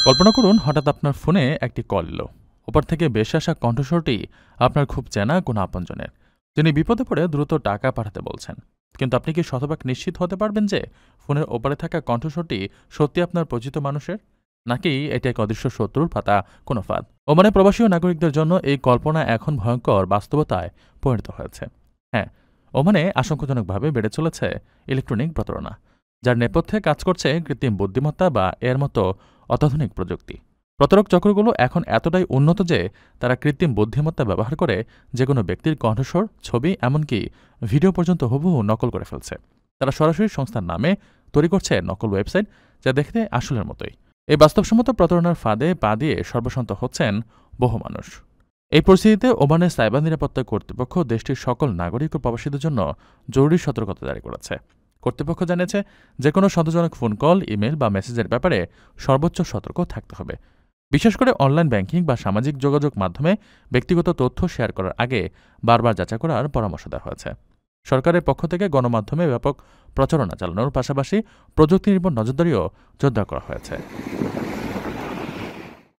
কল্পনা করুন হঠাৎ আপনার ফোনে একটি কল এলো। ওপার থেকে ভেসে আসা কণ্ঠস্বরটি আপনার খুব চেনা কোনো আপনজনের, যিনি বিপদে পড়ে দ্রুত টাকা পাঠাতে বলছেন। কিন্তু আপনি কি শতভাগ নিশ্চিত হতে পারবেন যে ফোনের ওপারে থাকা কণ্ঠস্বরটি সত্যি আপনার পরিচিত মানুষের, নাকি এটি এক অদৃশ্য শত্রুর পাতা কোনো ফাঁদ? ওমানে প্রবাসী ও নাগরিকদের জন্য এই কল্পনা এখন ভয়ঙ্কর বাস্তবতায় পরিণত হয়েছে। হ্যাঁ, ওমানে আশঙ্কাজনকভাবে বেড়ে চলেছে ইলেকট্রনিক প্রতারণা, যার নেপথ্যে কাজ করছে কৃত্রিম বুদ্ধিমত্তা বা এর মতো অত্যাধুনিক প্রযুক্তি। প্রতারক চক্রগুলো এখন এতটাই উন্নত যে তারা কৃত্রিম বুদ্ধিমত্তা ব্যবহার করে যেকোনো ব্যক্তির কণ্ঠস্বর, ছবি, এমনকি ভিডিও পর্যন্ত হুবহু নকল করে ফেলছে। তারা সরাসরি সংস্থার নামে তৈরি করছে নকল ওয়েবসাইট, যা দেখতে আসলের মতোই। এই বাস্তবসম্মত প্রতারণার ফাঁদে পা দিয়ে সর্বস্বান্ত হচ্ছেন বহু মানুষ। এই পরিস্থিতিতে ওমানের সাইবার নিরাপত্তা কর্তৃপক্ষ দেশটির সকল নাগরিক ও প্রবাসীদের জন্য জরুরি সতর্কতা জারি করেছে। কর্তৃপক্ষ জানিয়েছে, যে কোনো সন্দেহজনক ফোন কল, ইমেল বা মেসেজের ব্যাপারে সর্বোচ্চ সতর্ক থাকতে হবে। বিশেষ করে অনলাইন ব্যাংকিং বা সামাজিক যোগাযোগ মাধ্যমে ব্যক্তিগত তথ্য শেয়ার করার আগে বারবার যাচাই করার পরামর্শ দেওয়া হয়েছে। সরকারের পক্ষ থেকে গণমাধ্যমে ব্যাপক প্রচারণা চালানোর পাশাপাশি প্রযুক্তি নির্ভর নজরদারিও জোরদার করা হয়েছে।